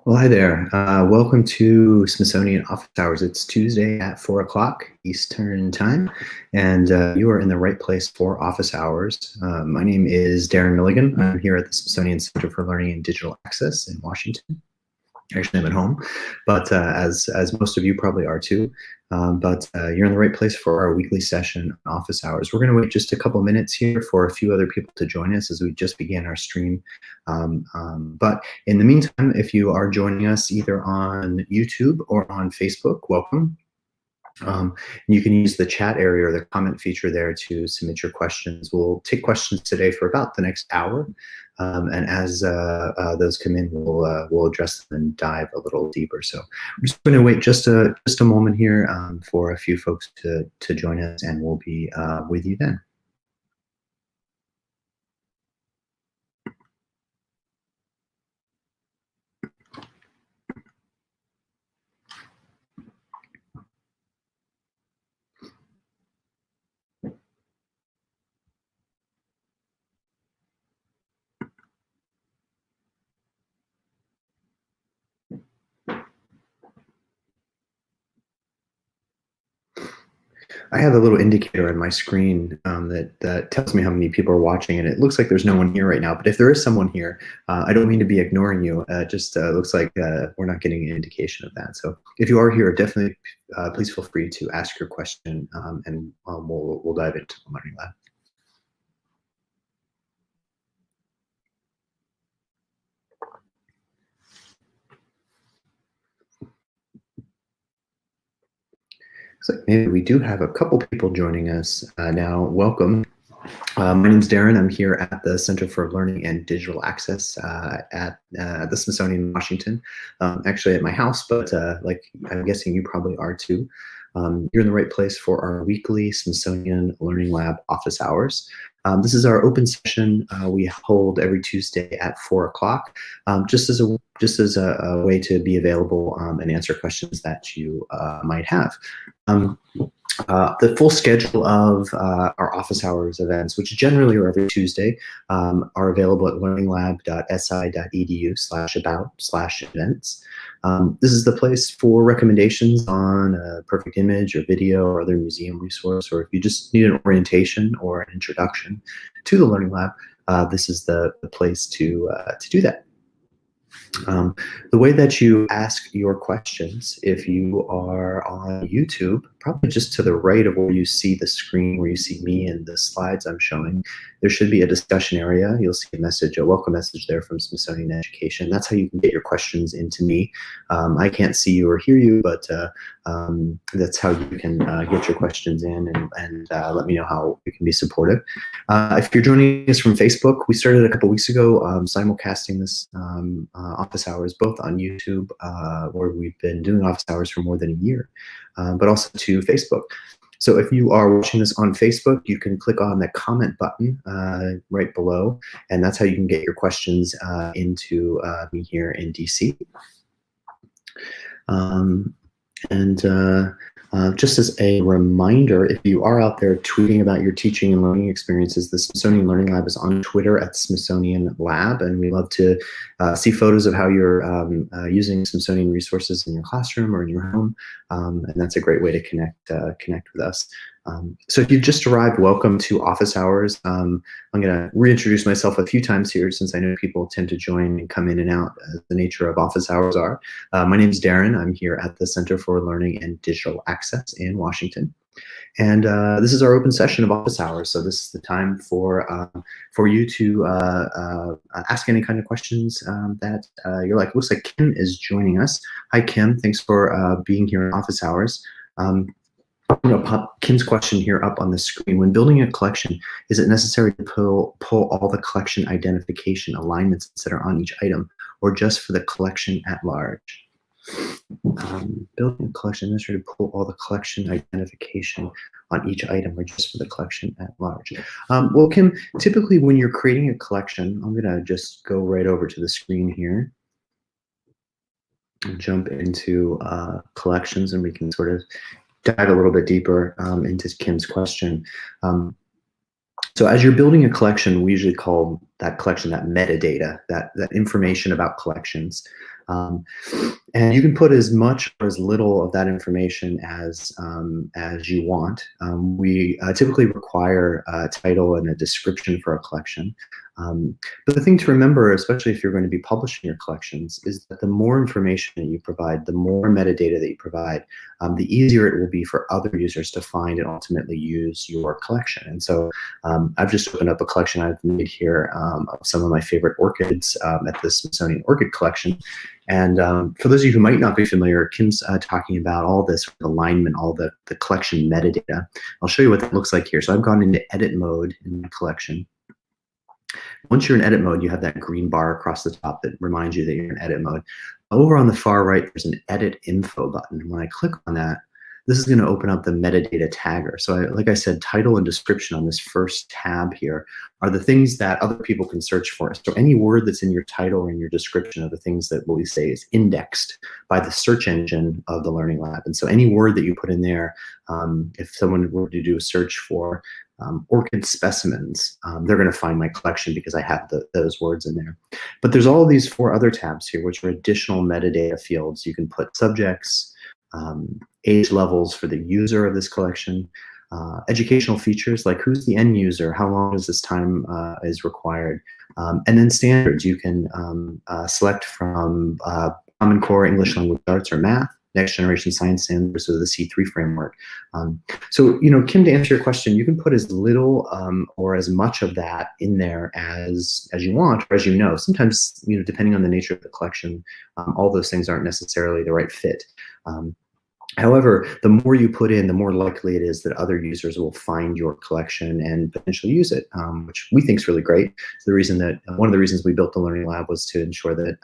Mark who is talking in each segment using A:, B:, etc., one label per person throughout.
A: Well, hi there. Welcome to Smithsonian Office Hours. It's Tuesday at 4 o'clock Eastern Time, and you are in the right place for office hours. My name is Darren Milligan. I'm here at the Smithsonian Center for Learning and Digital Access in Washington. Actually, I'm at home, but as most of you probably are too. But you're in the right place for our weekly session on office hours. We're going to wait just a couple minutes here for a few other people to join us as we just began our stream. But in the meantime, if you are joining us either on YouTube or on Facebook, welcome. You can use the chat area or the comment feature there to submit your questions. We'll take questions today for about the next hour. And as those come in, we'll address them and dive a little deeper. So I'm just going to wait just a moment here for a few folks to join us, and we'll be with you then. I have a little indicator on my screen that tells me how many people are watching, and it looks like there's no one here right now. But if there is someone here, I don't mean to be ignoring you. It just looks like we're not getting an indication of that. So if you are here, definitely please feel free to ask your question, and we'll dive into the Learning Lab. So maybe we do have a couple people joining us now. Welcome. My name is Darren. I'm here at the Center for Learning and Digital Access at the Smithsonian in Washington, actually at my house, but like I'm guessing you probably are too. You're in the right place for our weekly Smithsonian Learning Lab office hours. This is our open session we hold every Tuesday at 4 o'clock, just as a way to be available and answer questions that you might have. The full schedule of our office hours events, which generally are every Tuesday, are available at learninglab.si.edu/about/events. This is the place for recommendations on a perfect image or video or other museum resource, or if you just need an orientation or an introduction to the Learning Lab, this is the place to do that. The way that you ask your questions, if you are on YouTube, probably just to the right of where you see the screen, where you see me and the slides I'm showing, there should be a discussion area. You'll see a message, a welcome message there from Smithsonian Education. That's how you can get your questions into me. I can't see you or hear you, but that's how you can get your questions in and let me know how we can be supportive. If you're joining us from Facebook, we started a couple weeks ago simulcasting this office hours both on YouTube, where we've been doing office hours for more than a year, but also to Facebook. So if you are watching this on Facebook, you can click on the comment button right below, and that's how you can get your questions into me here in DC. Just as a reminder, if you are out there tweeting about your teaching and learning experiences, the Smithsonian Learning Lab is on Twitter at Smithsonian Lab, and we love to see photos of how you're using Smithsonian resources in your classroom or in your home, and that's a great way to connect with us. So if you've just arrived, welcome to Office Hours. I'm going to reintroduce myself a few times here since I know people tend to join and come in and out as the nature of Office Hours are. My name is Darren. I'm here at the Center for Learning and Digital Access in Washington. And this is our open session of office hours. So this is the time for you to ask any kind of questions that you're like. Looks like Kim is joining us. Hi, Kim. Thanks for being here in office hours. Pop Kim's question here up on the screen. When building a collection, is it necessary to pull all the collection identification alignments that are on each item, or just for the collection at large? Building a collection, necessary to pull all the collection identification on each item, or just for the collection at large? Well, Kim, typically when you're creating a collection, I'm going to just go right over to the screen here and jump into collections, and we can sort of dive a little bit deeper into Kim's question. So as you're building a collection, we usually call that collection that metadata, that information about collections. Um, and you can put as much or as little of that information as you want. We typically require a title and a description for a collection. But the thing to remember, especially if you're going to be publishing your collections, is that the more information that you provide, the more metadata that you provide, the easier it will be for other users to find and ultimately use your collection. And so I've just opened up a collection I've made here of some of my favorite orchids at the Smithsonian Orchid Collection. And for those of you who might not be familiar, Kim's talking about all this alignment, all the collection metadata. I'll show you what that looks like here. So I've gone into edit mode in my collection. Once you're in edit mode, you have that green bar across the top that reminds you that you're in edit mode. Over on the far right, there's an edit info button. When I click on that, this is going to open up the metadata tagger. So like I said, title and description on this first tab here are the things that other people can search for. So any word that's in your title or in your description are the things that what we say is indexed by the search engine of the Learning Lab. And so any word that you put in there, if someone were to do a search for orchid specimens, they're going to find my collection because I have those words in there. But there's all of these 4 other tabs here, which are additional metadata fields. You can put subjects, age levels for the user of this collection, educational features like who's the end user, how long is this time is required, and then standards. You can select from Common Core, English Language Arts, or Math, Next Generation Science Standards, or the C3 framework. So, Kim, to answer your question, you can put as little or as much of that in there as you want, or as you know. Sometimes, depending on the nature of the collection, all those things aren't necessarily the right fit. However, the more you put in, the more likely it is that other users will find your collection and potentially use it, which we think is really great. So one of the reasons we built the Learning Lab was to ensure that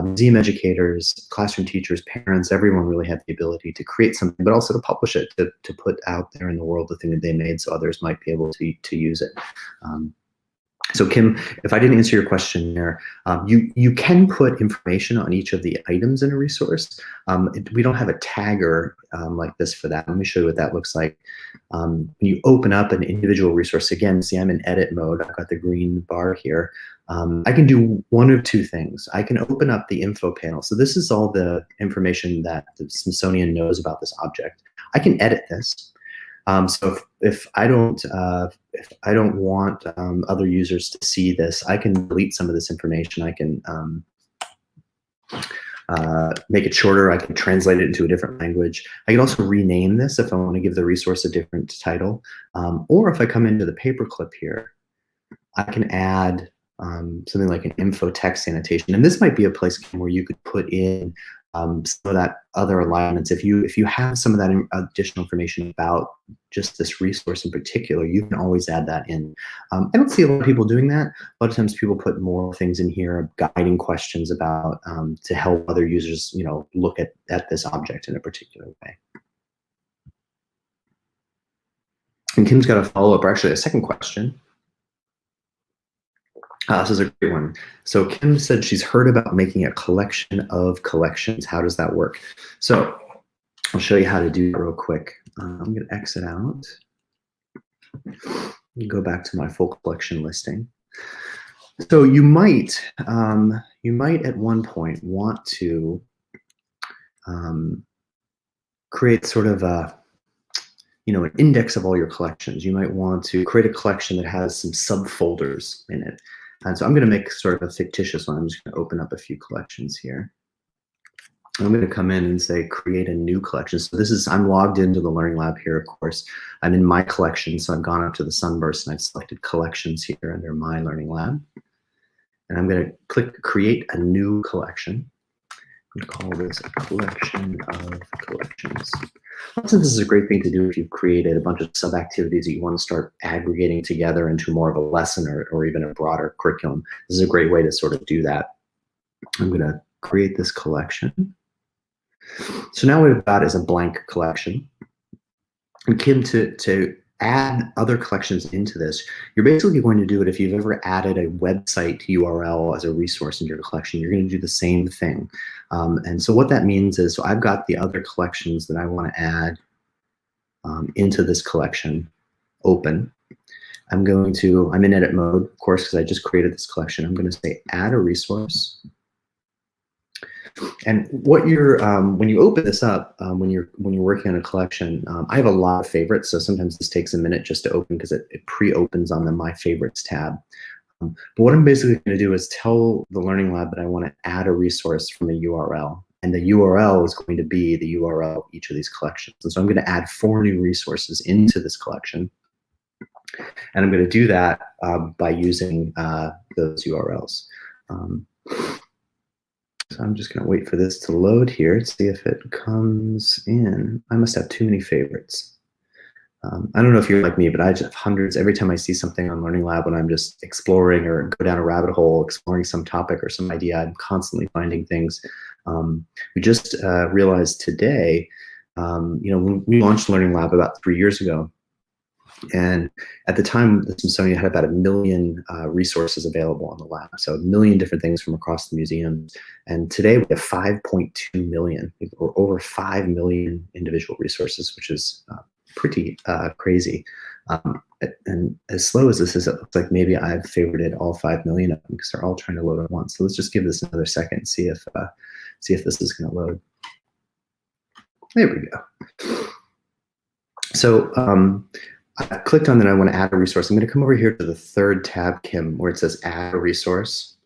A: museum educators, classroom teachers, parents, everyone really had the ability to create something, but also to publish it, to put out there in the world the thing that they made, so others might be able to use it. So Kim, if I didn't answer your question there, you can put information on each of the items in a resource. We don't have a tagger like this for that. Let me show you what that looks like. When you open up an individual resource, again, see I'm in edit mode. I've got the green bar here. I can do one of 2 things. I can open up the info panel. So this is all the information that the Smithsonian knows about this object. I can edit this. So if I don't want other users to see this, I can delete some of this information. I can make it shorter. I can translate it into a different language. I can also rename this if I want to give the resource a different title. Or if I come into the paperclip here, I can add something like an info text annotation. And this might be a place where you could put in some of that other alignments. If you have some of that additional information about just this resource in particular, you can always add that in. I don't see a lot of people doing that. A lot of times people put more things in here, guiding questions about to help other users, look at this object in a particular way. And Kim's got a follow-up, or actually a second question. This is a great one. So Kim said she's heard about making a collection of collections. How does that work? So I'll show you how to do it real quick. I'm going to exit out and go back to my full collection listing. So you might at one point want to create sort of an index of all your collections. You might want to create a collection that has some subfolders in it. And so I'm going to make sort of a fictitious one. I'm just going to open up a few collections here. I'm going to come in and say create a new collection. So I'm logged into the Learning Lab here, of course. I'm in my collection, so I've gone up to the Sunburst and I've selected collections here under my Learning Lab. And I'm going to click create a new collection. I'm going to call this a collection of collections. This is a great thing to do if you've created a bunch of sub-activities that you want to start aggregating together into more of a lesson or even a broader curriculum. This is a great way to sort of do that. I'm going to create this collection. So now what we've got is a blank collection. And Kim, to add other collections into this, you're basically going to do it if you've ever added a website URL as a resource in your collection. You're going to do the same thing. And so what that means is, so I've got the other collections that I want to add into this collection open. I'm in edit mode, of course, because I just created this collection. I'm going to say add a resource. And what you're when you open this up, when you're working on a collection, I have a lot of favorites. So sometimes this takes a minute just to open because it pre-opens on the My Favorites tab. But what I'm basically going to do is tell the Learning Lab that I want to add a resource from a URL. And the URL is going to be the URL of each of these collections. And so I'm going to add 4 new resources into this collection. And I'm going to do that by using those URLs. So I'm just going to wait for this to load here to see if it comes in. I must have too many favorites. I don't know if you're like me, but I just have hundreds. Every time I see something on Learning Lab when I'm just exploring or go down a rabbit hole, exploring some topic or some idea, I'm constantly finding things. We just realized today, when we launched Learning Lab about 3 years ago, and at the time, the Smithsonian had about 1 million resources available on the lab. So 1 million different things from across the museum. And today we have 5.2 million, or over 5 million individual resources, which is pretty crazy. And as slow as this is, it looks like maybe I've favorited all 5 million of them because they're all trying to load at once. So let's just give this another second and see if this is going to load. There we go. So I clicked on that I want to add a resource. I'm going to come over here to the 3rd tab, Kim, where it says add a resource.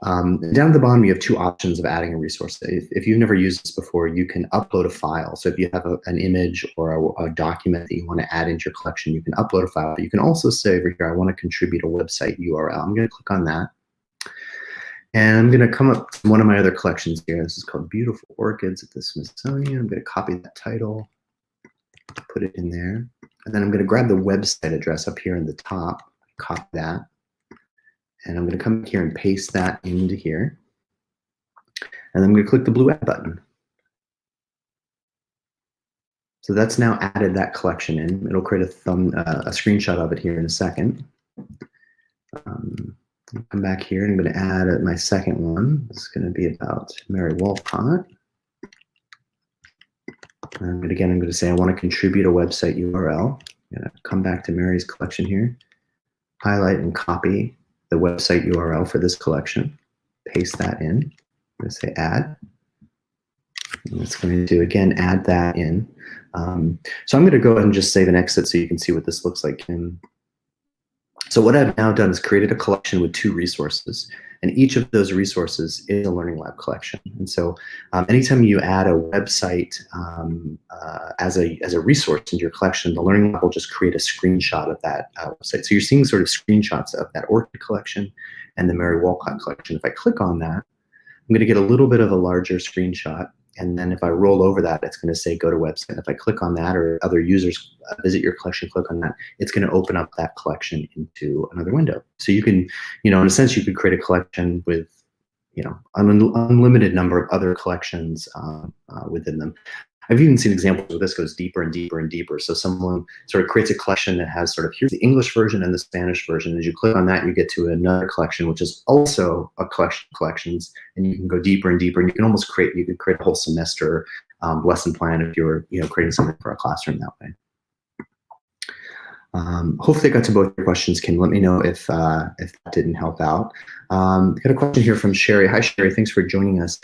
A: Down at the bottom, you have 2 options of adding a resource. If you've never used this before, you can upload a file. So if you have an image or a document that you want to add into your collection, you can upload a file. You can also say over here, I want to contribute a website URL. I'm going to click on that. And I'm going to come up to one of my other collections here. This is called Beautiful Orchids at the Smithsonian. I'm going to copy that title, put it in there. And then I'm going to grab the website address up here in the top, copy that. And I'm going to come here and paste that into here. And then I'm going to click the blue add button. So that's now added that collection in. It'll create a screenshot of it here in a second. Come back here and I'm going to add my second one. This is going to be about Mary Walcott. And again, I'm going to say I want to contribute a website URL. I'm going to come back to Mary's collection here, highlight and copy the website URL for this collection, paste that in. I'm going to say add. And it's going to, again, add that in. So I'm going to go ahead and just save and exit so you can see what this looks like. So what I've now done is created a collection with 2 resources. And each of those resources is a Learning Lab collection. And so anytime you add a website as a resource into your collection, the Learning Lab will just create a screenshot of that website. So you're seeing sort of screenshots of that orchid collection and the Mary Walcott collection. If I click on that, I'm going to get a little bit of a larger screenshot. And then if I roll over that, it's going to say go to website. If I click on that or other users visit your collection, click on that, it's going to open up that collection into another window. So you can, in a sense, you could create a collection with, an unlimited number of other collections within them. I've even seen examples where this goes deeper and deeper and deeper. So someone sort of creates a collection that has sort of, here's the English version and the Spanish version. As you click on that, you get to another collection, which is also a collection of collections, and you can go deeper and deeper. And you can almost create a whole semester lesson plan if you're, creating something for a classroom that way. Hopefully I got to both your questions, Kim. Let me know if that didn't help out. Got a question here from Sherry. Hi, Sherry. Thanks for joining us.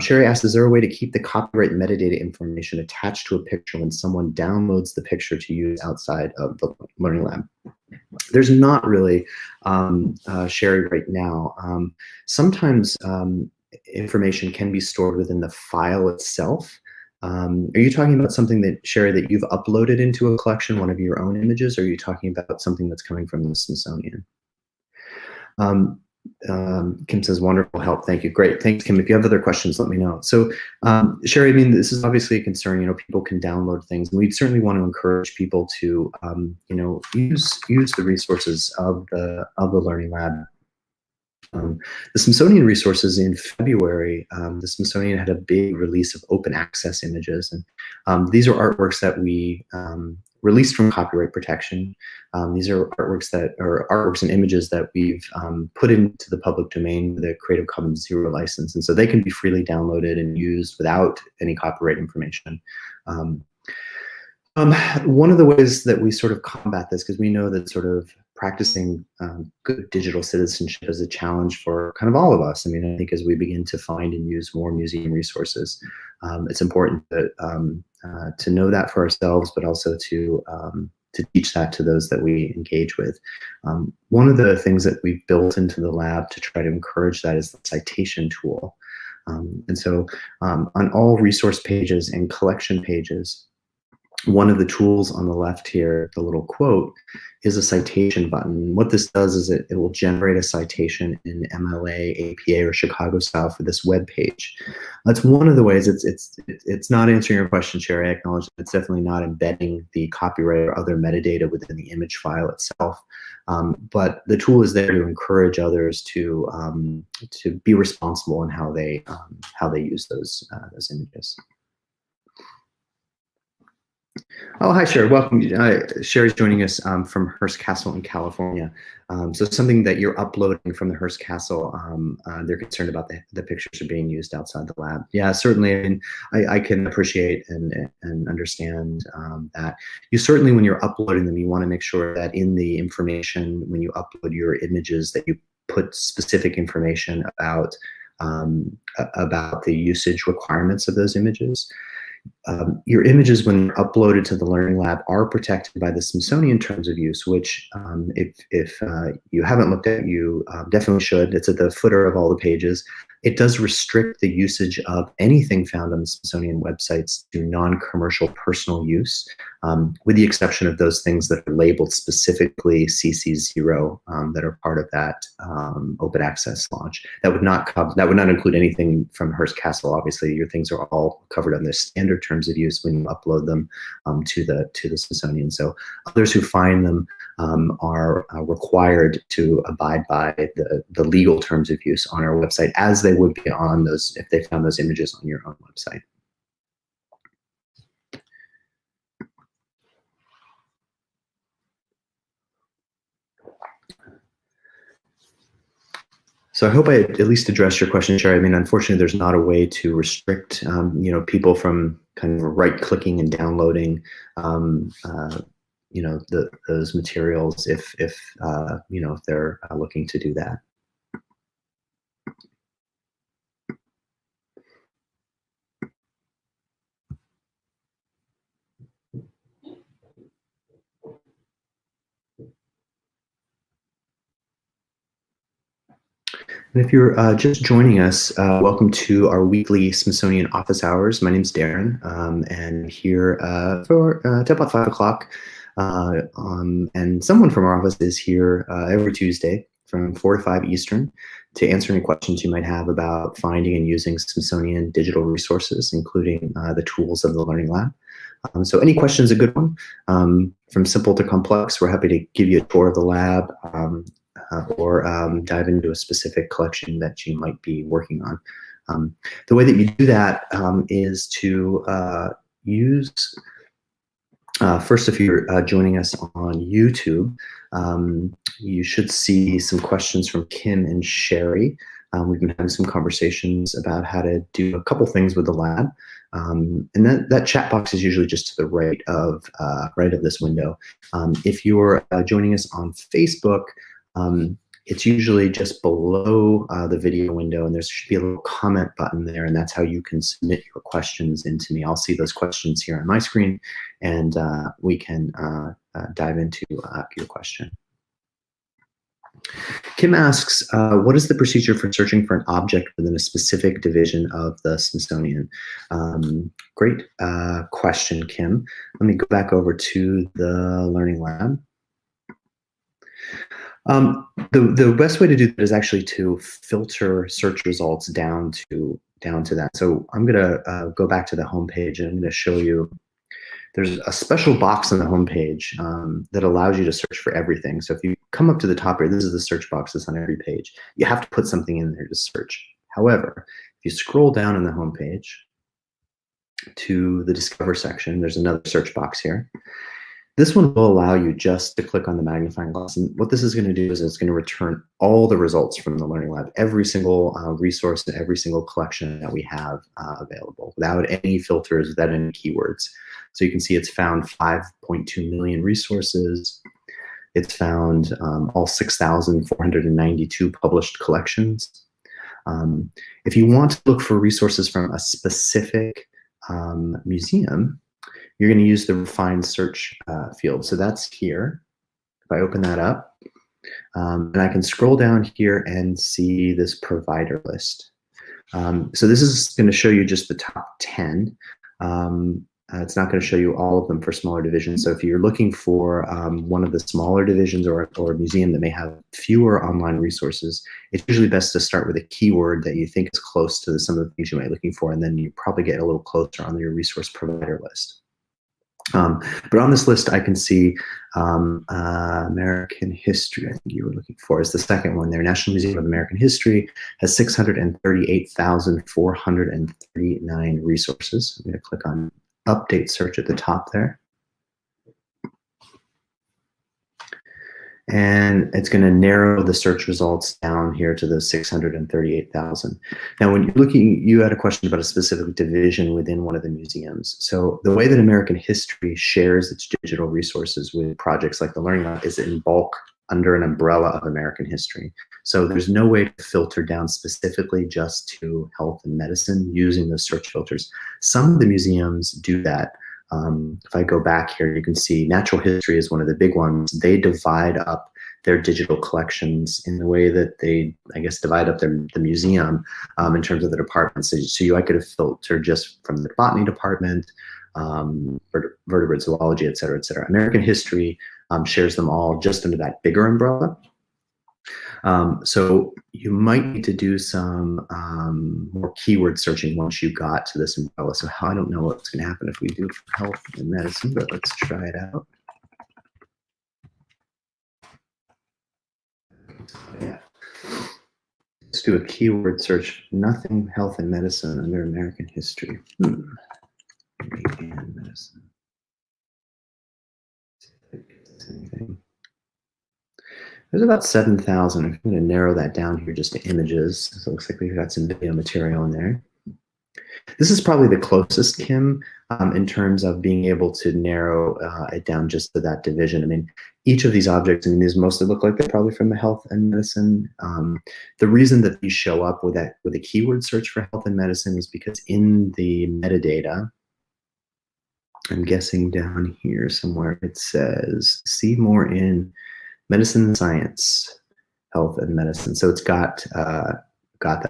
A: Sherry asked, is there a way to keep the copyright metadata information attached to a picture when someone downloads the picture to use outside of the Learning Lab? There's not really, Sherry, right now. Sometimes information can be stored within the file itself. Are you talking about something that, Sherry, that you've uploaded into a collection, one of your own images, or are you talking about something that's coming from the Smithsonian? Kim says, wonderful help. Thank you. Great. Thanks, Kim. If you have other questions, let me know. So, Sherry, I mean, this is obviously a concern. People can download things, and we certainly want to encourage people to, use the resources of the Learning Lab. The Smithsonian resources in February, the Smithsonian had a big release of open access images. And these are artworks that we released from copyright protection. These are artworks and images that we've put into the public domain with a Creative Commons Zero license. And so they can be freely downloaded and used without any copyright information. One of the ways that we sort of combat this, because we know that sort of practicing good digital citizenship is a challenge for kind of all of us. I mean, I think as we begin to find and use more museum resources, it's important to know that for ourselves, but also to teach that to those that we engage with. One of the things that we've built into the lab to try to encourage that is the citation tool. And so on all resource pages and collection pages, one of the tools on the left here, the little quote, is a citation button. What this does is it will generate a citation in MLA, APA, or Chicago style for this web page. That's one of the ways. It's not answering your question, Sherry. I acknowledge that it's definitely not embedding the copyright or other metadata within the image file itself. But the tool is there to encourage others to be responsible in how they use those images. Oh, hi, Sherry. Welcome. Sherry's joining us from Hearst Castle in California. So something that you're uploading from the Hearst Castle, they're concerned about the pictures are being used outside the lab. Yeah, certainly. I mean, I can appreciate and understand that. You certainly, when you're uploading them, you want to make sure that in the information, when you upload your images, that you put specific information about the usage requirements of those images. Your images, when they're uploaded to the Learning Lab, are protected by the Smithsonian Terms of Use, which if you haven't looked at, you definitely should. It's at the footer of all the pages. It does restrict the usage of anything found on the Smithsonian websites to non-commercial personal use, with the exception of those things that are labeled specifically CC0 that are part of that open access launch. That would not include anything from Hearst Castle. Obviously, your things are all covered on the standard terms of use when you upload them to the Smithsonian. So others who find them are required to abide by the legal terms of use on our website, as they would be on those if they found those images on your own website. So I hope I at least addressed your question, Sherry. I mean, unfortunately, there's not a way to restrict, people from kind of right-clicking and downloading, those materials if they're looking to do that. And if you're just joining us, welcome to our weekly Smithsonian office hours. My name's Darren, and here for till about 5 o'clock. And someone from our office is here every Tuesday from 4 to 5 Eastern to answer any questions you might have about finding and using Smithsonian digital resources, including the tools of the Learning Lab. So any question's a good one. From simple to complex, we're happy to give you a tour of the lab, or dive into a specific collection that you might be working on. The way that you do that is to use, first, if you're joining us on YouTube, you should see some questions from Kim and Sherry. We've been having some conversations about how to do a couple things with the lab. And that chat box is usually just to the right of this window. If you're joining us on Facebook, it's usually just below the video window, and there should be a little comment button there, and that's how you can submit your questions into me. I'll see those questions here on my screen, and we can dive into your question. Kim asks, what is the procedure for searching for an object within a specific division of the Smithsonian? Great question, Kim. Let me go back over to the Learning Lab. The best way to do that is actually to filter search results down to that. So I'm going to go back to the home page, and I'm going to show you. There's a special box on the home page that allows you to search for everything. So if you come up to the top here, this is the search box that's on every page. You have to put something in there to search. However, if you scroll down on the home page to the Discover section, there's another search box here. This one will allow you just to click on the magnifying glass. And what this is going to do is it's going to return all the results from the Learning Lab, every single resource and every single collection that we have available, without any filters, without any keywords. So you can see it's found 5.2 million resources. It's found all 6,492 published collections. If you want to look for resources from a specific museum, you're going to use the refined search field. So that's here. If I open that up, and I can scroll down here and see this provider list. So this is going to show you just the top 10. It's not going to show you all of them for smaller divisions. So if you're looking for one of the smaller divisions or a museum that may have fewer online resources, it's usually best to start with a keyword that you think is close to some of the things you might be looking for, and then you probably get a little closer on your resource provider list. But on this list, I can see American History, I think you were looking for, is the second one there. National Museum of American History has 638,439 resources. I'm going to click on Update Search at the top there. And it's going to narrow the search results down here to the 638,000. Now, when you're looking, you had a question about a specific division within one of the museums. So the way that American History shares its digital resources with projects like the Learning Lab is in bulk under an umbrella of American History. So there's no way to filter down specifically just to health and medicine using those search filters. Some of the museums do that. If I go back here, you can see natural history is one of the big ones. They divide up their digital collections in the way that they, I guess, divide up the museum in terms of the departments. So I could have filtered just from the botany department, vertebrate zoology, et cetera, et cetera. American History shares them all just under that bigger umbrella. So you might need to do some more keyword searching once you got to this umbrella. So I don't know what's going to happen if we do it for health and medicine, but let's try it out. Yeah. Let's do a keyword search. Nothing health and medicine under American History. And medicine. Anything. There's about 7,000. I'm going to narrow that down here just to images. So it looks like we've got some video material in there. This is probably the closest, Kim, in terms of being able to narrow it down just to that division. I mean, each of these objects, I mean, these mostly look like they're probably from the health and medicine. The reason that these show up with a keyword search for health and medicine is because in the metadata, I'm guessing down here somewhere, it says, see more in medicine and science, health and medicine. So it's got that.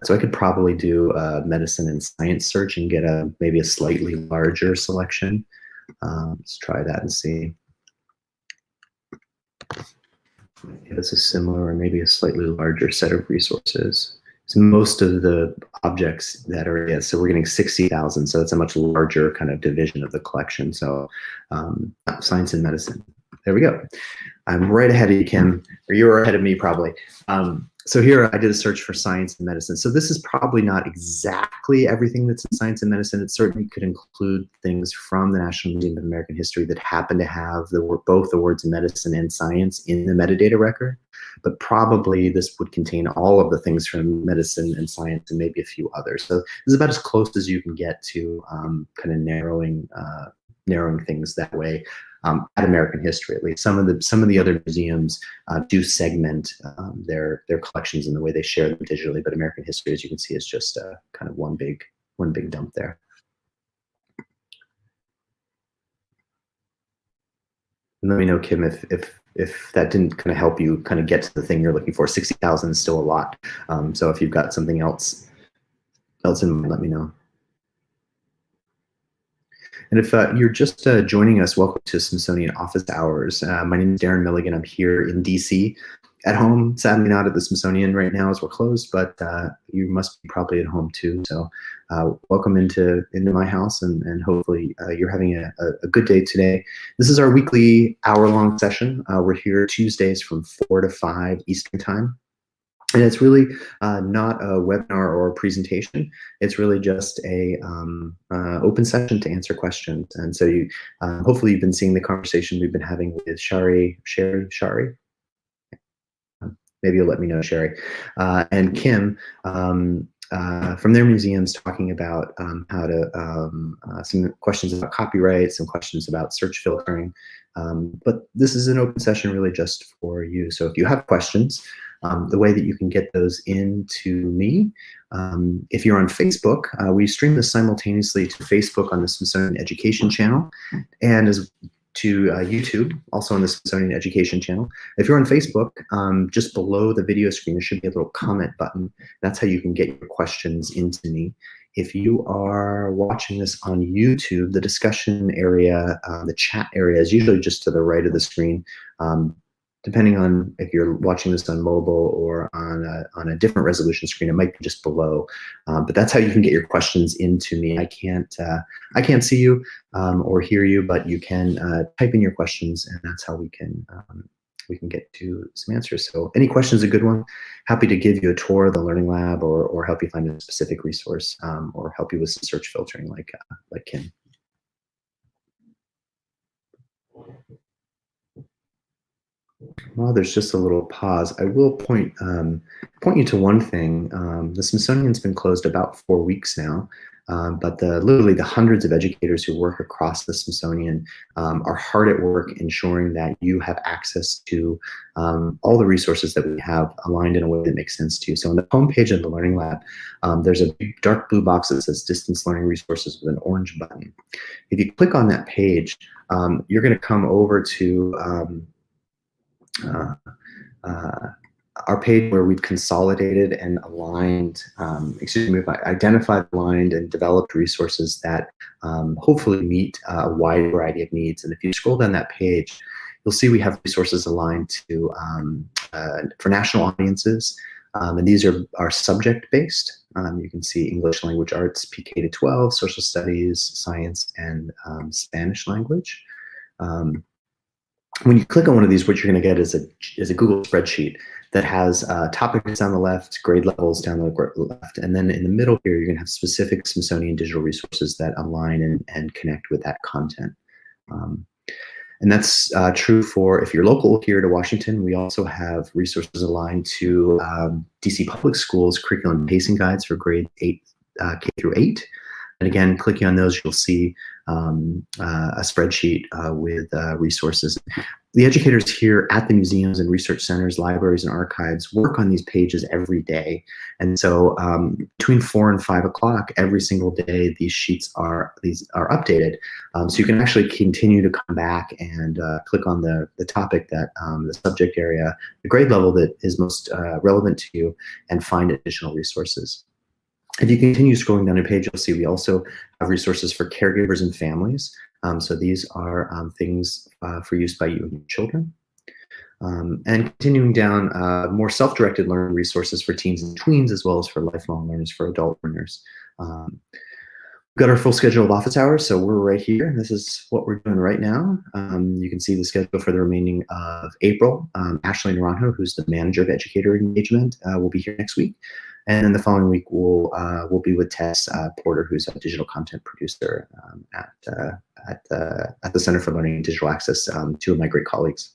A: So I could probably do a medicine and science search and get maybe a slightly larger selection. Let's try that and see. Give us a similar or maybe a slightly larger set of resources. So most of the objects that are, yeah, so we're getting 60,000. So that's a much larger kind of division of the collection. So science and medicine. There we go. I'm right ahead of you, Kim, or you're ahead of me probably. So here I did a search for science and medicine. So this is probably not exactly everything that's in science and medicine. It certainly could include things from the National Museum of American History that happen to have both the words medicine and science in the metadata record. But probably this would contain all of the things from medicine and science and maybe a few others. So this is about as close as you can get to kind of narrowing things that way. At American History, at least, some of the other museums do segment their collections in the way they share them digitally, but American History, as you can see, is just kind of one big dump there. And let me know, Kim, if that didn't kind of help you kind of get to the thing you're looking for. 60,000 is still a lot. So if you've got something else in mind, let me know. And if you're just joining us, welcome to Smithsonian Office Hours. My name is Darren Milligan. I'm here in DC, at home. Sadly not at the Smithsonian right now as we're closed, but you must be probably at home too. So welcome into my house, and hopefully you're having a good day today. This is our weekly hour-long session. We're here Tuesdays from 4 to 5 Eastern Time. And it's really not a webinar or a presentation. It's really just a open session to answer questions. And so you, hopefully you've been seeing the conversation we've been having with Shari. Maybe you'll let me know, Sherry. And Kim from their museums, talking about how to, some questions about copyright, some questions about search filtering. But this is an open session really just for you. So if you have questions, the way that you can get those into me, if you're on Facebook, we stream this simultaneously to Facebook on the Smithsonian Education channel and as to YouTube, also on the Smithsonian Education channel. If you're on Facebook, just below the video screen, there should be a little comment button. That's how you can get your questions into me. If you are watching this on YouTube, the discussion area, the chat area is usually just to the right of the screen. Depending on if you're watching this on mobile or on a different resolution screen, it might be just below. But that's how you can get your questions into me. I can't see you or hear you, but you can type in your questions, and that's how we can get to some answers. So any question's a good one. Happy to give you a tour of the Learning Lab or help you find a specific resource or help you with some search filtering like Kim. Well, there's just a little pause. I will point you to one thing. The Smithsonian's been closed about 4 weeks now, but literally the hundreds of educators who work across the Smithsonian are hard at work ensuring that you have access to all the resources that we have aligned in a way that makes sense to you. So on the homepage of the Learning Lab, there's a big dark blue box that says Distance Learning Resources with an orange button. If you click on that page, you're going to come over to our page where we've consolidated and aligned, we've identified, aligned, and developed resources that hopefully meet a wide variety of needs. And if you scroll down that page, you'll see we have resources aligned to for national audiences, and these are subject-based. You can see English language arts, PK to 12, social studies, science, and Spanish language. When you click on one of these, what you're going to get is a Google spreadsheet that has topics down the left, grade levels down the left, and then in the middle here, you're going to have specific Smithsonian digital resources that align and connect with that content. And that's true for if you're local here to Washington. We also have resources aligned to DC Public Schools curriculum pacing guides for grade 8, K through 8. And again, clicking on those, you'll see a spreadsheet with resources. The educators here at the museums and research centers, libraries, and archives work on these pages every day. And so between 4 and 5 o'clock every single day, these sheets are updated. So you can actually continue to come back and click on the topic that the subject area, the grade level that is most relevant to you, and find additional resources. If you continue scrolling down the page, you'll see we also have resources for caregivers and families. So these are things for use by you and your children. And continuing down, more self-directed learning resources for teens and tweens, as well as for lifelong learners, for adult learners. We've got our full schedule of office hours, so we're right here. This is what we're doing right now. You can see the schedule for the remaining of April. Ashley Naranjo, who's the manager of educator engagement, will be here next week. And then the following week, we'll be with Tess Porter, who's a digital content producer at the Center for Learning and Digital Access, 2 of my great colleagues.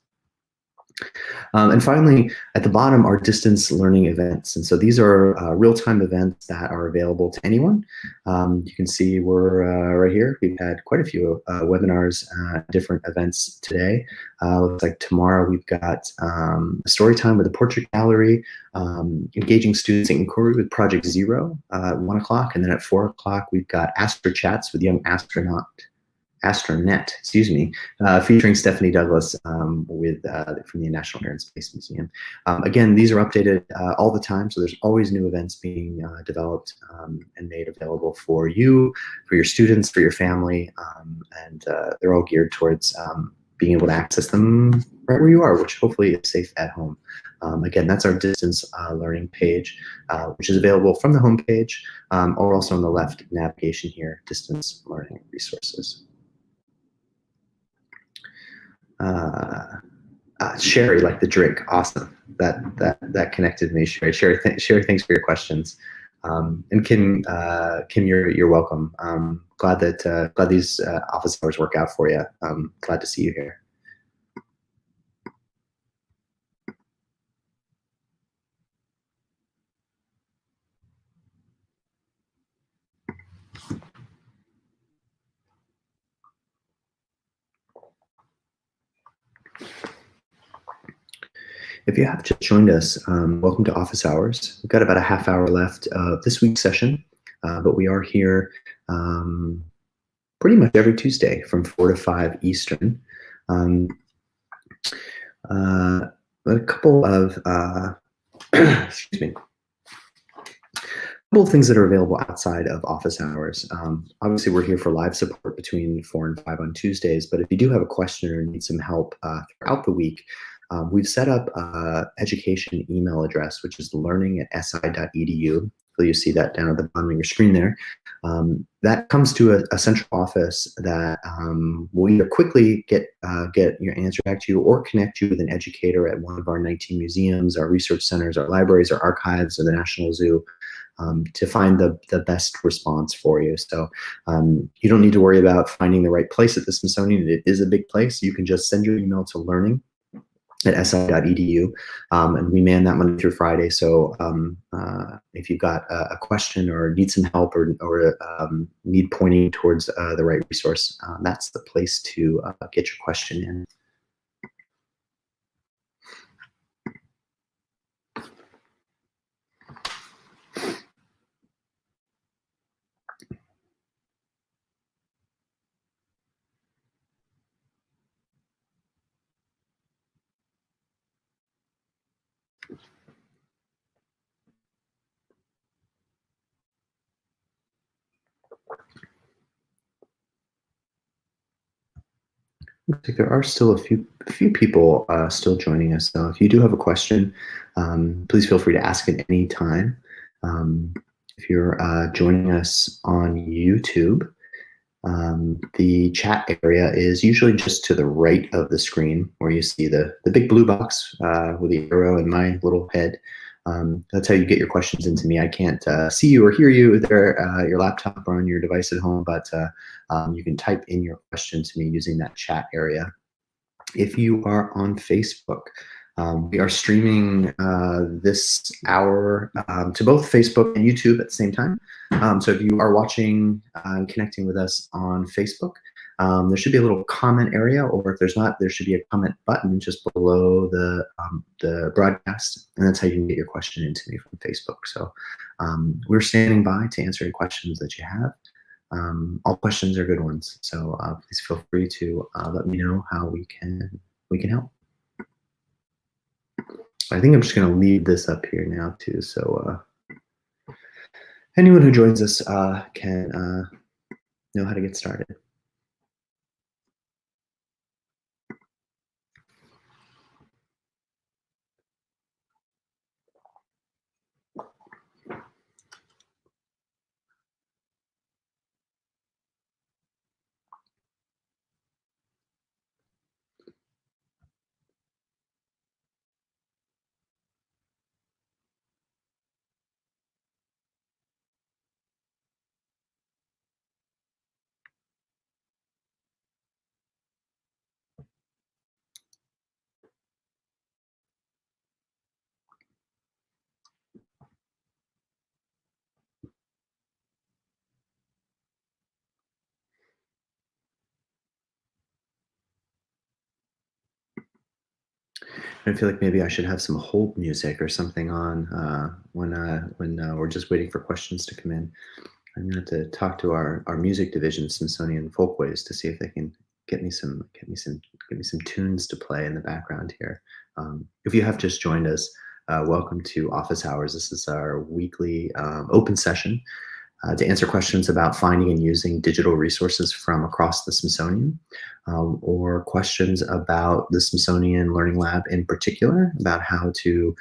A: And finally, at the bottom are distance learning events. And so these are real-time events that are available to anyone. You can see we're right here. We've had quite a few webinars, different events today. Looks like tomorrow we've got a story time with the Portrait Gallery, engaging students in inquiry with Project Zero at 1 o'clock. And then at 4 o'clock, we've got Astro Chats with Young Astronet, featuring Stephanie Douglas from the National Air and Space Museum. Again, these are updated all the time, so there's always new events being developed and made available for you, for your students, for your family, and they're all geared towards being able to access them right where you are, which hopefully is safe at home. Again, that's our distance learning page, which is available from the home page or also on the left navigation here, distance learning resources. Sherry, like the drink, awesome. That connected me, Sherry. Sherry, thanks for your questions. And Kim, you're welcome. Glad these office hours work out for you. Glad to see you here. If you have just joined us, welcome to Office Hours. We've got about a half hour left of this week's session, but we are here pretty much every Tuesday from 4 to 5 Eastern. A couple of, excuse me, a couple of things that are available outside of office hours. Obviously, we're here for live support between 4 and 5 on Tuesdays, but if you do have a question or need some help throughout the week, we've set up an education email address, which is learning@si.edu. So you see that down at the bottom of your screen there. That comes to a central office that will either quickly get your answer back to you or connect you with an educator at one of our 19 museums, our research centers, our libraries, our archives, or the National Zoo to find the best response for you. So you don't need to worry about finding the right place at the Smithsonian. It is a big place. You can just send your email to learning@si.edu, and we man that Monday through Friday. So if you've got a question or need some help or need pointing towards the right resource, that's the place to get your question in. Looks like there are still a few people still joining us. So if you do have a question, please feel free to ask at any time. If you're joining us on YouTube, the chat area is usually just to the right of the screen where you see the big blue box with the arrow and my little head. That's how you get your questions into me. I can't see you or hear you there, your laptop or on your device at home, but you can type in your question to me using that chat area. If you are on Facebook, we are streaming this hour to both Facebook and YouTube at the same time. So if you are watching and connecting with us on Facebook, there should be a little comment area, or if there's not, there should be a comment button just below the broadcast, and that's how you can get your question into me from Facebook. So we're standing by to answer any questions that you have. All questions are good ones, so please feel free to let me know how we can help. I think I'm just going to leave this up here now too, so anyone who joins us can know how to get started. I feel like maybe I should have some hold music or something on when we're just waiting for questions to come in. I'm gonna have to talk to our music division, Smithsonian Folkways, to see if they can get me some tunes to play in the background here. If you have just joined us, welcome to Office Hours. This is our weekly open session to answer questions about finding and using digital resources from across the Smithsonian, or questions about the Smithsonian Learning Lab in particular, about how to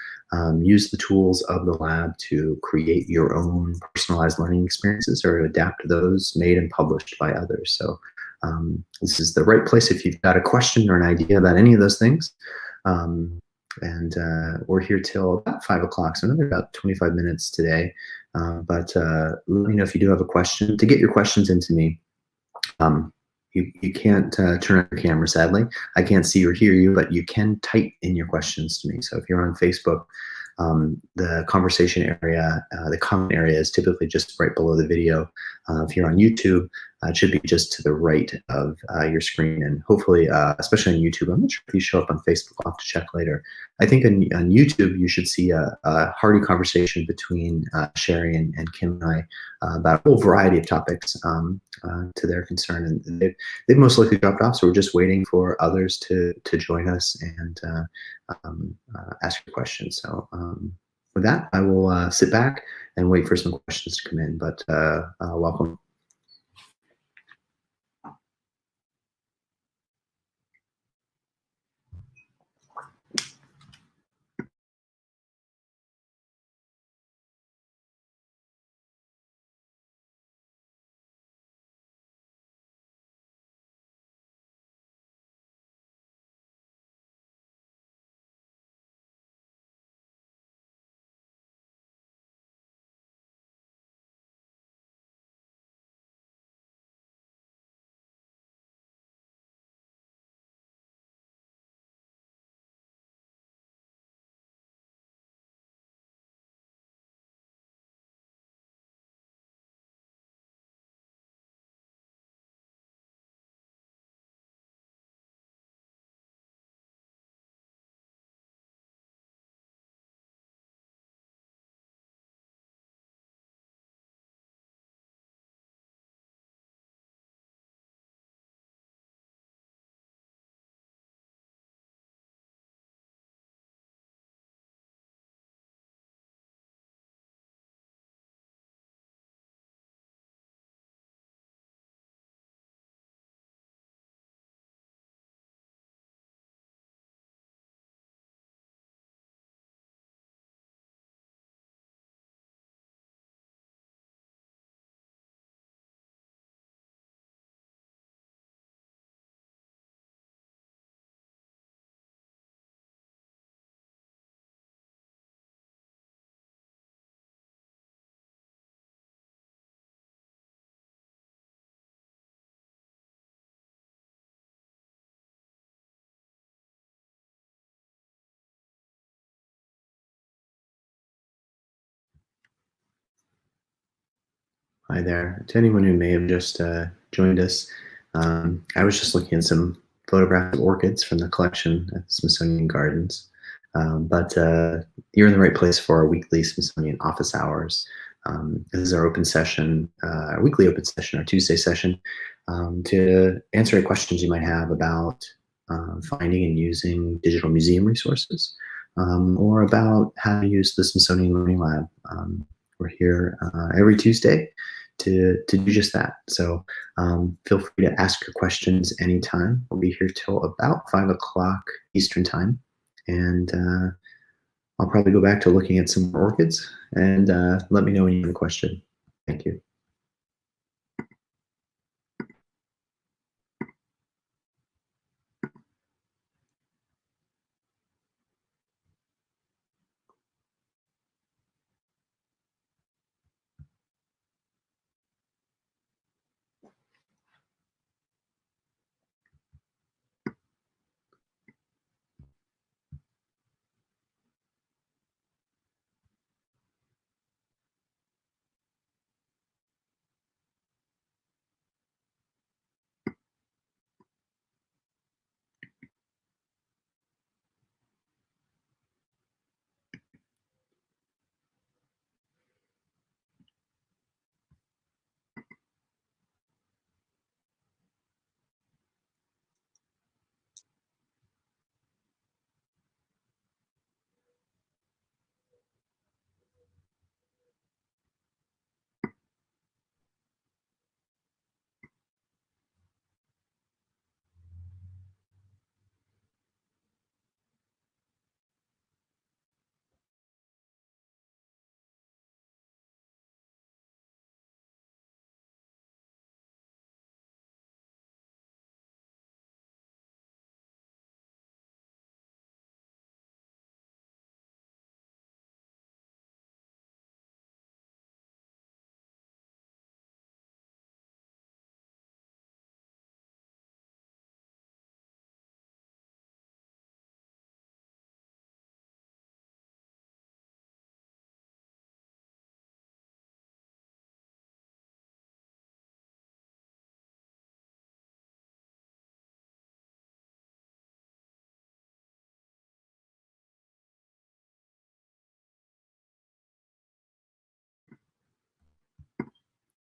A: use the tools of the lab to create your own personalized learning experiences or adapt those made and published by others. So this is the right place if you've got a question or an idea about any of those things. And we're here till about 5 o'clock, so another about 25 minutes today. But let me know if you do have a question. To get your questions into me, you can't turn on your camera, sadly. I can't see or hear you, but you can type in your questions to me. So if you're on Facebook, the conversation area, the comment area is typically just right below the video. If you're on YouTube, it should be just to the right of your screen. And hopefully, especially on YouTube, I'm not sure if you show up on Facebook. I'll have to check later. I think on YouTube, you should see a hearty conversation between Sherry and Kim and I about a whole variety of topics to their concern. And they've most likely dropped off, so we're just waiting for others to join us and ask your questions. So with that, I will sit back and wait for some questions to come in. But welcome. Hi there. To anyone who may have just joined us, I was just looking at some photographs of orchids from the collection at the Smithsonian Gardens. But you're in the right place for our weekly Smithsonian office hours. This is our open session, our weekly open session, our Tuesday session, to answer any questions you might have about finding and using digital museum resources, or about how to use the Smithsonian Learning Lab. We're here every Tuesday to do just that. So feel free to ask your questions anytime. We'll be here till about 5 o'clock Eastern time. And I'll probably go back to looking at some more orchids, and let me know when you have a question. Thank you.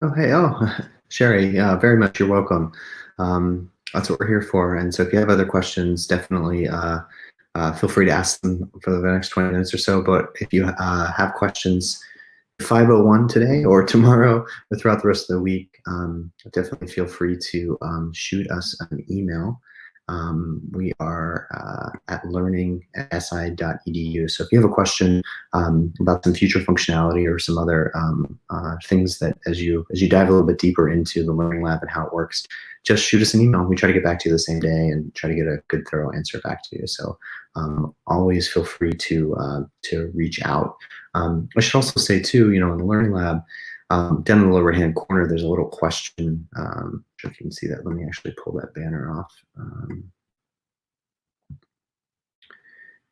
A: Oh, hey, oh, Sherry, very much. You're welcome. That's what we're here for. And so if you have other questions, definitely feel free to ask them for the next 20 minutes or so. But if you have questions, 5:01 today or tomorrow or throughout the rest of the week, definitely feel free to shoot us an email. We are at learning@si.edu. So if you have a question about some future functionality or some other things that as you dive a little bit deeper into the Learning Lab and how it works, just shoot us an email. We try to get back to you the same day and try to get a good, thorough answer back to you. So always feel free to reach out. I should also say too, in the Learning Lab, down in the lower right-hand corner, there's a little question. I'm sure if you can see that. Let me actually pull that banner off.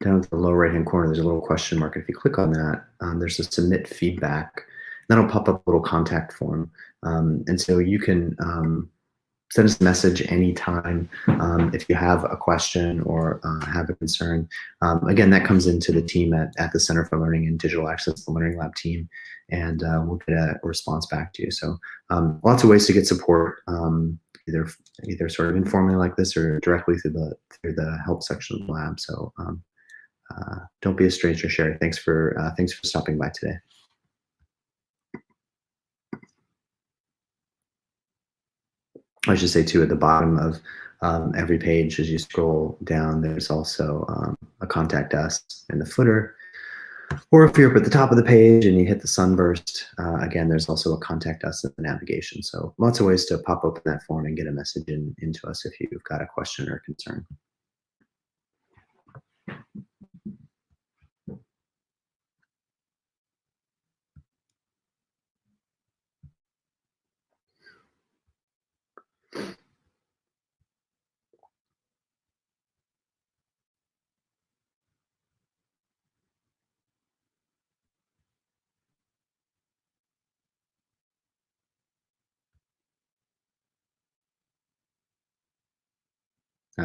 A: Down at the lower right-hand corner, there's a little question mark. If you click on that, there's a submit feedback. That'll pop up a little contact form. And so you can send us a message anytime if you have a question or have a concern. Again, that comes into the team at the Center for Learning and Digital Access, the Learning Lab team, and we'll get a response back to you. So lots of ways to get support, either sort of informally like this or directly through the help section of the lab. So don't be a stranger, Sherry. Thanks for stopping by today. I should say too, at the bottom of every page, as you scroll down, there's also a contact us in the footer. Or if you're up at the top of the page and you hit the sunburst, again, there's also a contact us in the navigation. So lots of ways to pop open that form and get a message into us if you've got a question or concern.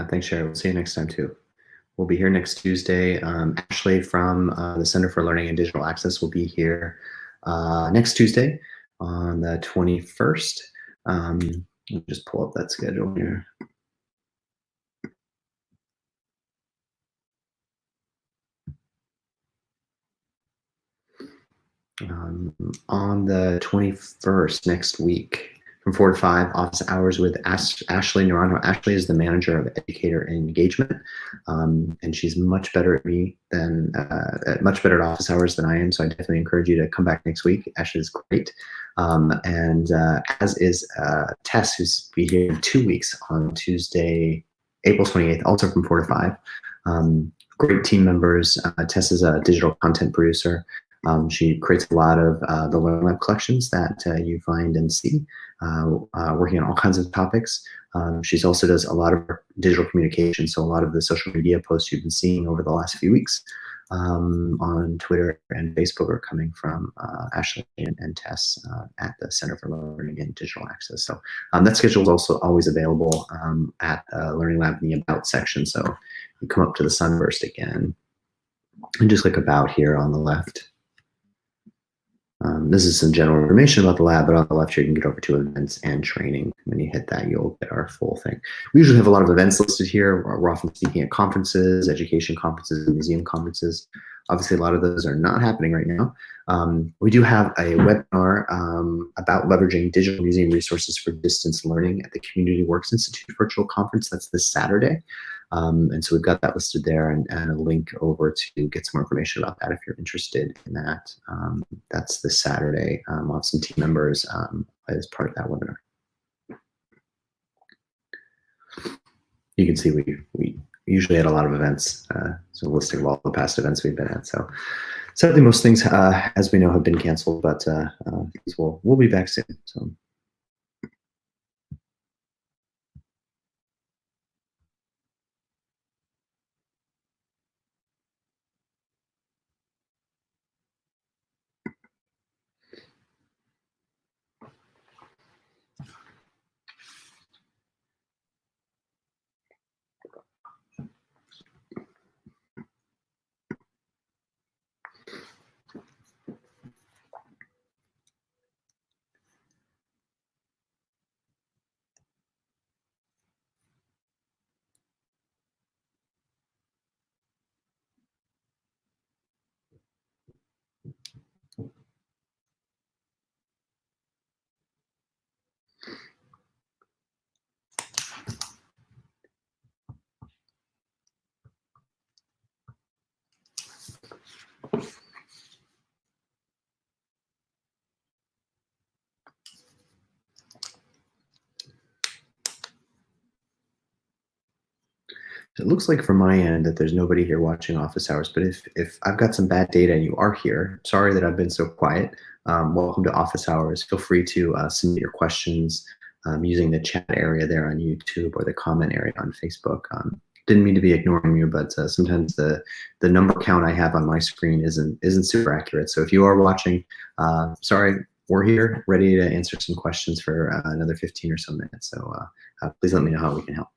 A: Thanks, Sherry. We'll see you next time too. We'll be here next Tuesday. Ashley from the Center for Learning and Digital Access will be here next Tuesday on the 21st. Let me just pull up that schedule here. On the 21st next week from 4 to 5, office hours with Ashley Naranjo. Ashley is the manager of educator engagement, and she's much better at much better at office hours than I am. So I definitely encourage you to come back next week. Ashley's great, and as is Tess, who's be here in 2 weeks on Tuesday, April 28th, also from 4 to 5. Great team members. Tess is a digital content producer. She creates a lot of the Learning Lab collections that you find and see, working on all kinds of topics. She also does a lot of digital communication, so a lot of the social media posts you've been seeing over the last few weeks on Twitter and Facebook are coming from Ashley and Tess at the Center for Learning and Digital Access. So that schedule is also always available at Learning Lab in the About section. So you come up to the sunburst again and just click About here on the left. This is some general information about the lab, but on the left here, you can get over to events and training. When you hit that, you'll get our full thing. We usually have a lot of events listed here. We're often speaking at conferences, education conferences, and museum conferences. Obviously, a lot of those are not happening right now. We do have a webinar about leveraging digital museum resources for distance learning at the Community Works Institute virtual conference. That's this Saturday. And so we've got that listed there and a link over to get some more information about that if you're interested in that. That's this Saturday. We'll have some team members as part of that webinar. You can see we usually had a lot of events, so a listing of all the past events we've been at. So sadly, most things, as we know, have been canceled, but we'll be back soon. So. It looks like from my end that there's nobody here watching office hours, but if I've got some bad data and you are here, sorry that I've been so quiet. Welcome to office hours. Feel free to submit your questions using the chat area there on YouTube or the comment area on Facebook. Didn't mean to be ignoring you, but sometimes the number count I have on my screen isn't super accurate. So if you are watching, sorry, we're here, ready to answer some questions for another 15 or so minutes. So please let me know how we can help.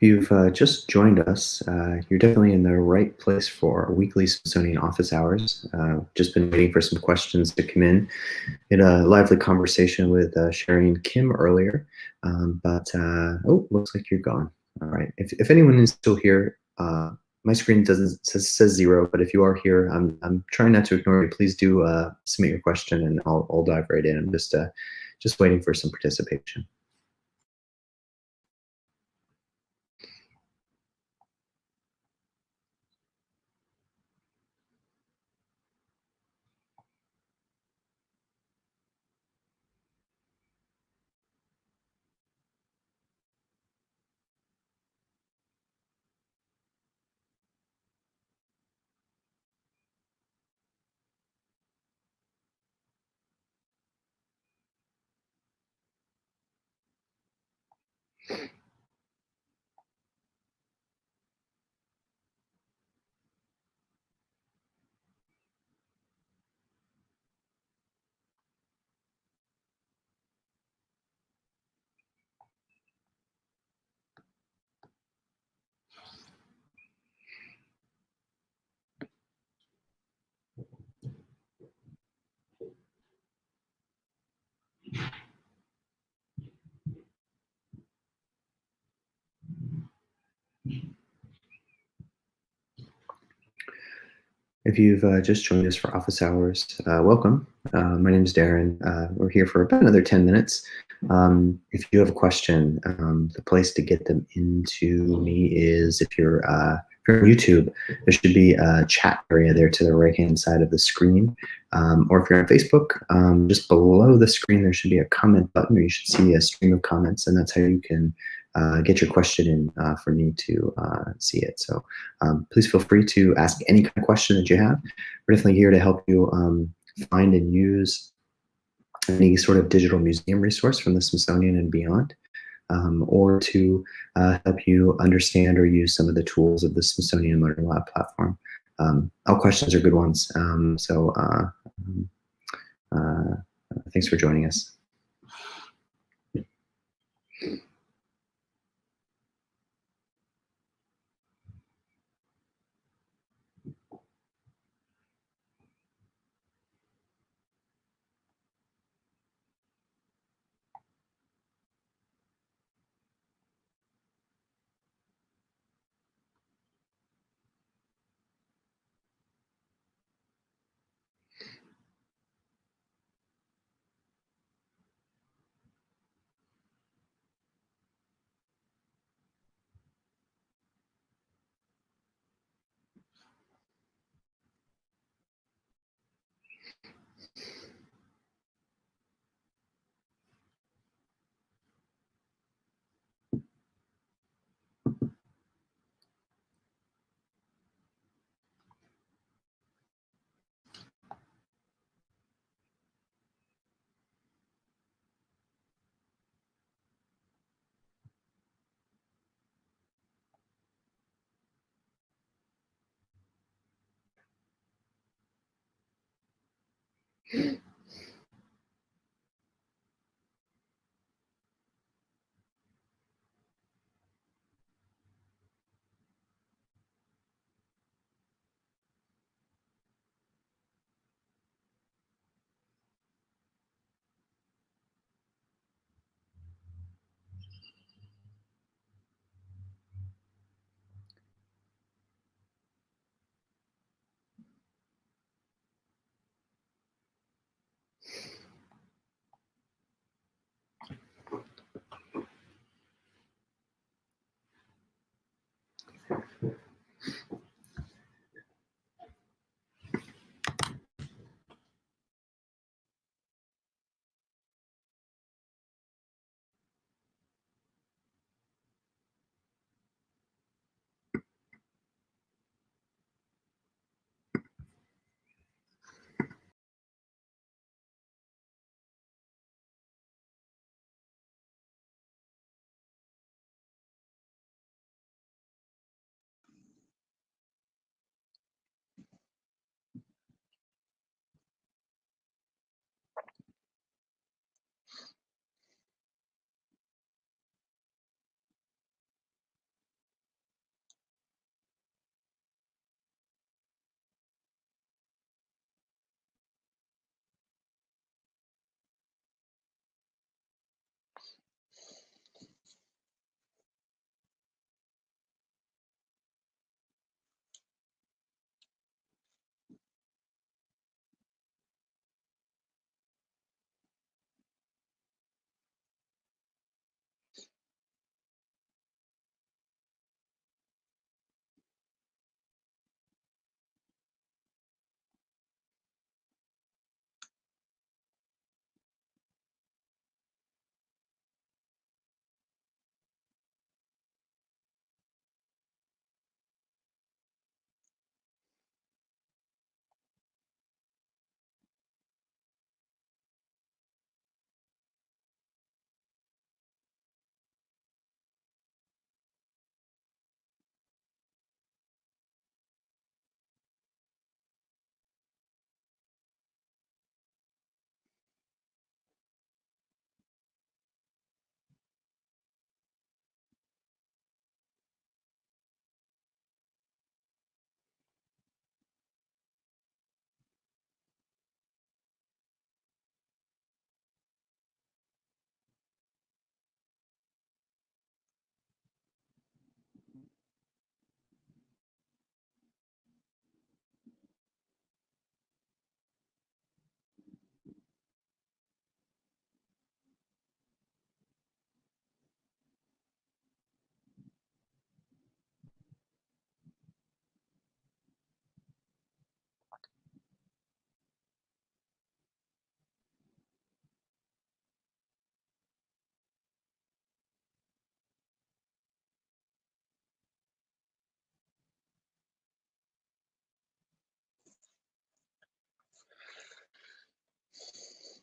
A: If you've just joined us, you're definitely in the right place for our weekly Smithsonian office hours. Just been waiting for some questions to come in. We had a lively conversation with Sherry and Kim earlier, but oh, looks like you're gone. All right. If anyone is still here, my screen doesn't says zero, but if you are here, I'm trying not to ignore you. Please do submit your question, and I'll dive right in. I'm just waiting for some participation. If you've just joined us for office hours, welcome. My name is Darren. We're here for about another 10 minutes. If you have a question, the place to get them into me is if you're on YouTube, there should be a chat area there to the right-hand side of the screen. Or if you're on Facebook, just below the screen, there should be a comment button, or you should see a stream of comments, and that's how you can get your question in for me to see it. So please feel free to ask any kind of question that you have. We're definitely here to help you find and use any sort of digital museum resource from the Smithsonian and beyond, or to help you understand or use some of the tools of the Smithsonian Learning Lab platform. All questions are good ones. Uh, Thanks for joining us.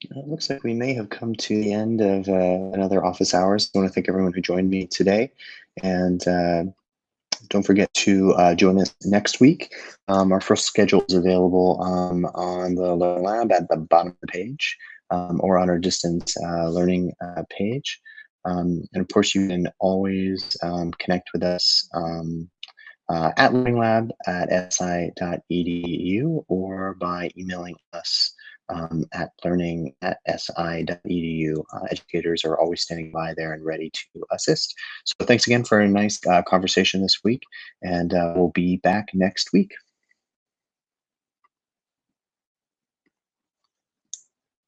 A: It looks like we may have come to the end of another office hours. I want to thank everyone who joined me today. And don't forget to join us next week. Our first schedule is available on the Learn Lab at the bottom of the page, or on our distance learning page. And of course, you can always connect with us at Learning Lab at si.edu, or by emailing us at learning at si.edu. Educators are always standing by there and ready to assist. So thanks again for a nice conversation this week, and we'll be back next week.